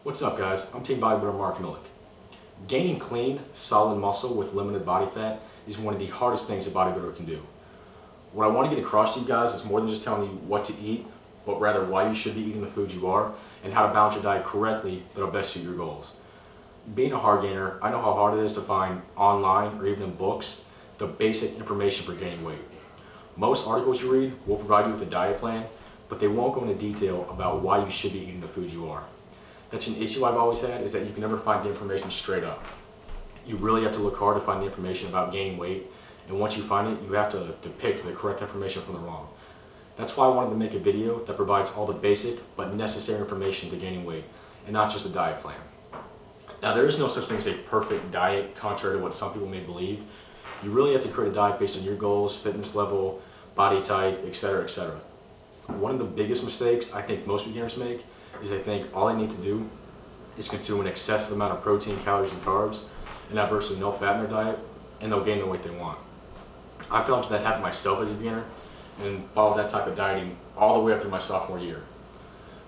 What's up, guys? I'm Team Bodybuilder Mark Millich. Gaining clean, solid muscle with limited body fat is one of the hardest things a bodybuilder can do. What I want to get across to you guys is more than just telling you what to eat, but rather why you should be eating the foods you are and how to balance your diet correctly that'll best suit your goals. Being a hard gainer, I know how hard it is to find online or even in books the basic information for gaining weight. Most articles you read will provide you with a diet plan, but they won't go into detail about why you should be eating the foods you are. That's an issue I've always had, is that you can never find the information straight up. You really have to look hard to find the information about gaining weight, and once you find it, you have to depict the correct information from the wrong. That's why I wanted to make a video that provides all the basic but necessary information to gaining weight, and not just a diet plan. Now, there is no such thing as a perfect diet, contrary to what some people may believe. You really have to create a diet based on your goals, fitness level, body type, etc., etc. One of the biggest mistakes I think most beginners make is they think all they need to do is consume an excessive amount of protein, calories, and carbs and have virtually no fat in their diet, and they'll gain the weight they want. I fell into that habit myself as a beginner and followed that type of dieting all the way up through my sophomore year.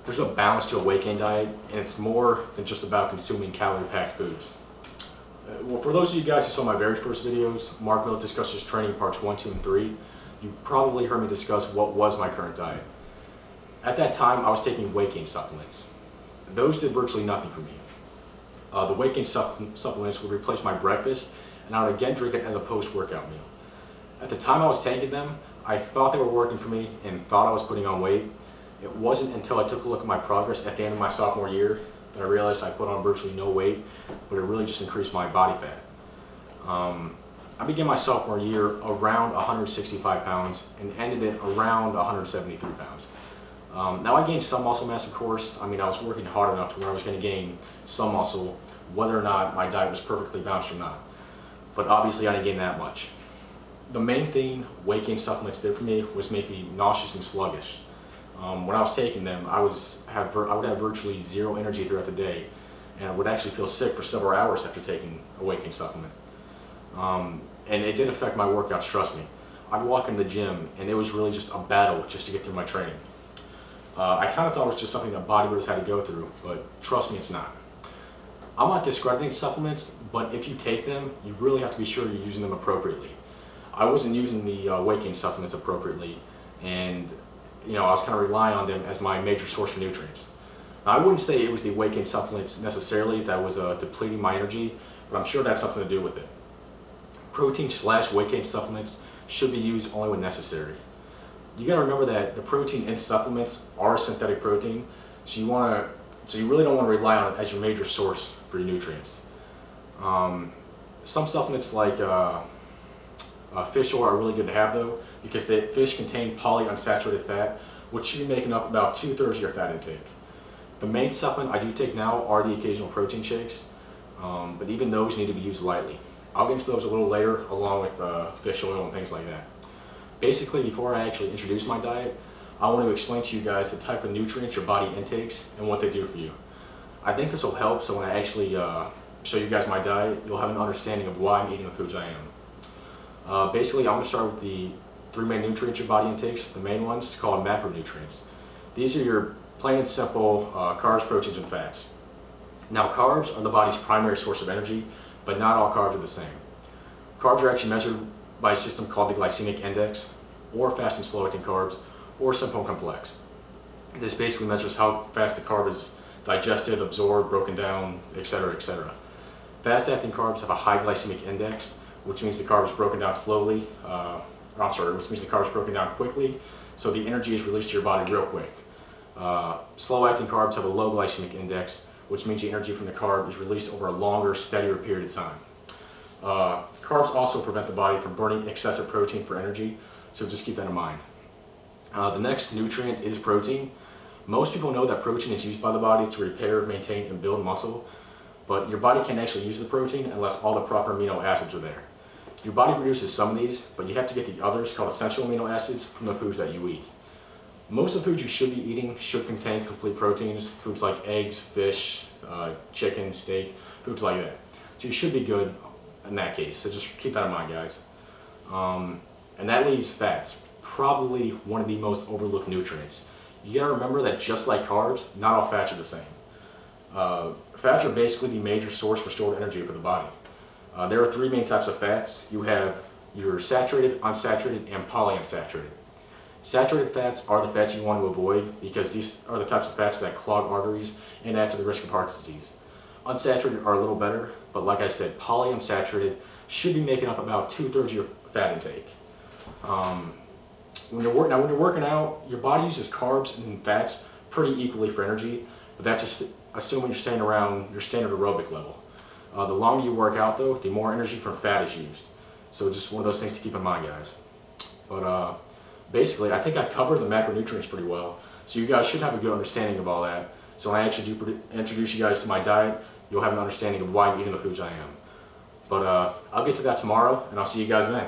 There's a balance to a weight gain diet, and it's more than just about consuming calorie-packed foods. Well, for those of you guys who saw my very first videos, Mark Millich discusses training parts 1, 2, and 3. You probably heard me discuss what was my current diet. At that time, I was taking weight gain supplements. Those did virtually nothing for me. The weight gain supplements would replace my breakfast, and I would again drink it as a post-workout meal. At the time I was taking them, I thought they were working for me and thought I was putting on weight. It wasn't until I took a look at my progress at the end of my sophomore year that I realized I put on virtually no weight, but it really just increased my body fat. I began my sophomore year around 165 pounds and ended it around 173 pounds. Now, I gained some muscle mass, of course. I was working hard enough to where I was going to gain some muscle, whether or not my diet was perfectly balanced or not. But obviously, I didn't gain that much. The main thing weight gain supplements did for me was make me nauseous and sluggish. When I was taking them, I would have virtually zero energy throughout the day, and I would actually feel sick for several hours after taking a weight gain supplement. And it did affect my workouts, trust me. I'd walk in the gym, and it was really just a battle just to get through my training. I kind of thought it was just something that bodybuilders had to go through, but trust me, it's not. I'm not discrediting supplements, but if you take them, you really have to be sure you're using them appropriately. I wasn't using the weight gain supplements appropriately, and I was kind of relying on them as my major source for nutrients. Now, I wouldn't say it was the weight gain supplements necessarily that was depleting my energy, but I'm sure that had something to do with it. Protein/weight gain supplements should be used only when necessary. You got to remember that the protein in supplements are synthetic protein, so you really don't want to rely on it as your major source for your nutrients. Some supplements like fish oil are really good to have, though, because the fish contain polyunsaturated fat, which should be making up about 2/3 of your fat intake. The main supplement I do take now are the occasional protein shakes, but even those need to be used lightly. I'll get into those a little later, along with fish oil and things like that. Basically, before I actually introduce my diet, I want to explain to you guys the type of nutrients your body intakes and what they do for you. I think this will help, so when I actually show you guys my diet, you'll have an understanding of why I'm eating the foods I am. Basically, I'm going to start with the 3 main nutrients your body intakes. The main ones called macronutrients. These are your plain and simple carbs, proteins, and fats. Now, carbs are the body's primary source of energy, but not all carbs are the same. Carbs are actually measured by a system called the glycemic index, or fast and slow acting carbs, or simple and complex. This basically measures how fast the carb is digested, absorbed, broken down, etc., etc. Fast acting carbs have a high glycemic index, which means the carb is broken down slowly, which means the carb is broken down quickly, so the energy is released to your body real quick. Slow acting carbs have a low glycemic index, which means the energy from the carb is released over a longer, steadier period of time. Carbs also prevent the body from burning excessive protein for energy, so just keep that in mind. The next nutrient is protein. Most people know that protein is used by the body to repair, maintain, and build muscle, but your body can't actually use the protein unless all the proper amino acids are there. Your body produces some of these, but you have to get the others, called essential amino acids, from the foods that you eat. Most of the foods you should be eating should contain complete proteins, foods like eggs, fish, chicken, steak, foods like that. So you should be good in that case, so just keep that in mind, guys. And that leaves fats, probably one of the most overlooked nutrients. You gotta remember that just like carbs, not all fats are the same. Fats are basically the major source for stored energy for the body. There are three main types of fats. You have your saturated, unsaturated, and polyunsaturated. Saturated fats are the fats you want to avoid because these are the types of fats that clog arteries and add to the risk of heart disease. Unsaturated are a little better, but like I said, polyunsaturated should be making up about 2/3 of your fat intake. When you're working out, your body uses carbs and fats pretty equally for energy, but that's just assuming you're staying around your standard aerobic level. The longer you work out though, the more energy from fat is used. So just one of those things to keep in mind, guys. But basically, I think I covered the macronutrients pretty well, so you guys should have a good understanding of all that. So when I actually do introduce you guys to my diet, you'll have an understanding of why I'm eating the foods I am. But I'll get to that tomorrow, and I'll see you guys then.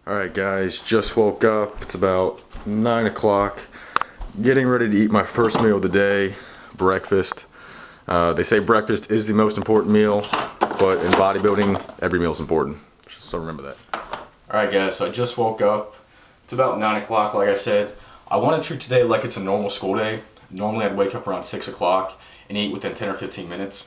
Alright guys, just woke up. It's about 9 o'clock. Getting ready to eat my first meal of the day, breakfast. They say breakfast is the most important meal, but in bodybuilding, every meal is important. So remember that. Alright guys, so I just woke up. It's about 9 o'clock, like I said. I want to treat today like it's a normal school day. Normally I'd wake up around 6 o'clock and eat within 10 or 15 minutes.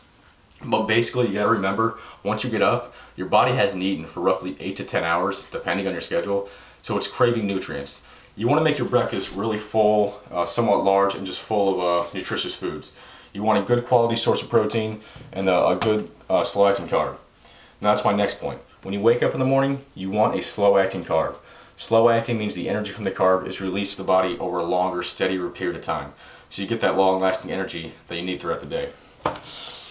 But basically, you gotta remember, once you get up, your body hasn't eaten for roughly 8 to 10 hours, depending on your schedule, so it's craving nutrients. You wanna make your breakfast really full, somewhat large, and just full of nutritious foods. You want a good quality source of protein and a good slow-acting carb. Now that's my next point. When you wake up in the morning, you want a slow-acting carb. Slow-acting means the energy from the carb is released to the body over a longer, steadier period of time. So you get that long-lasting energy that you need throughout the day.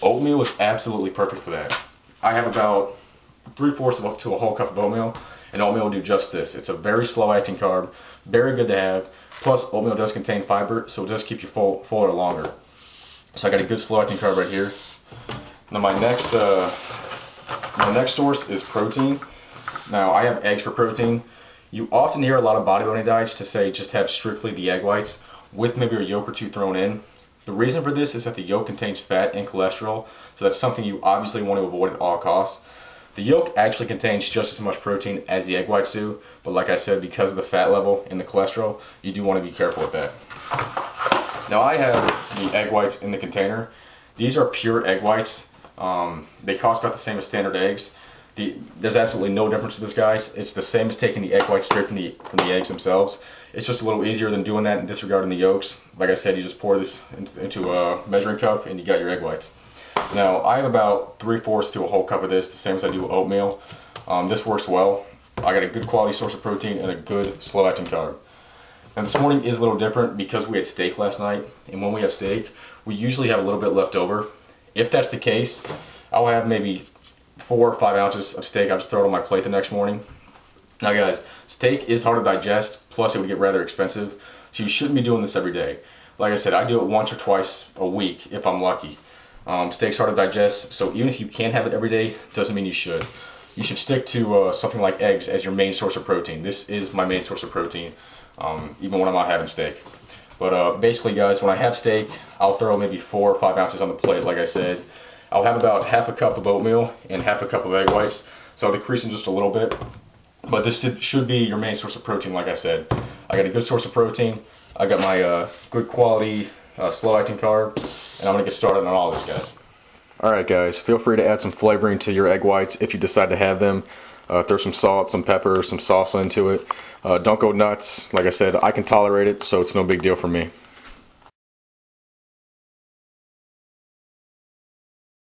Oatmeal is absolutely perfect for that. I have about 3/4 to a whole cup of oatmeal, and oatmeal will do just this. It's a very slow-acting carb, very good to have. Plus, oatmeal does contain fiber, so it does keep you fuller longer. So I got a good slow-acting carb right here. Now my next source is protein. Now I have eggs for protein. You often hear a lot of bodybuilding diets to say just have strictly the egg whites with maybe a yolk or two thrown in. The reason for this is that the yolk contains fat and cholesterol, so that's something you obviously want to avoid at all costs. The yolk actually contains just as much protein as the egg whites do, but like I said, because of the fat level and the cholesterol, you do want to be careful with that. Now I have the egg whites in the container. These are pure egg whites. They cost about the same as standard eggs. There's absolutely no difference to this, guys. It's the same as taking the egg whites straight from the eggs themselves. It's just a little easier than doing that and disregarding the yolks. Like I said, you just pour this into a measuring cup and you got your egg whites. Now I have about 3/4 to a whole cup of this, the same as I do oatmeal. This works well. I got a good quality source of protein and a good slow-acting carb. And this morning is a little different because we had steak last night, and when we have steak, we usually have a little bit left over. If that's the case, I'll have maybe 4 or 5 ounces of steak. I'll just throw it on my plate the next morning. Now guys, steak is hard to digest, plus it would get rather expensive, so you shouldn't be doing this every day. Like I said, I do it once or twice a week if I'm lucky. Steak's hard to digest, so even if you can't have it every day, doesn't mean you should. You should stick to something like eggs as your main source of protein. This is my main source of protein, even when I'm not having steak. But basically guys, when I have steak, I'll throw maybe 4 or 5 ounces on the plate, like I said. I'll have about half a cup of oatmeal and half a cup of egg whites, so I'll decrease them just a little bit. But this should be your main source of protein, like I said. I got a good source of protein. I got my good quality slow-acting carb, and I'm gonna get started on all this, guys. Alright guys, feel free to add some flavoring to your egg whites if you decide to have them. Throw some salt, some pepper, some salsa into it. Don't go nuts. Like I said, I can tolerate it, so it's no big deal for me.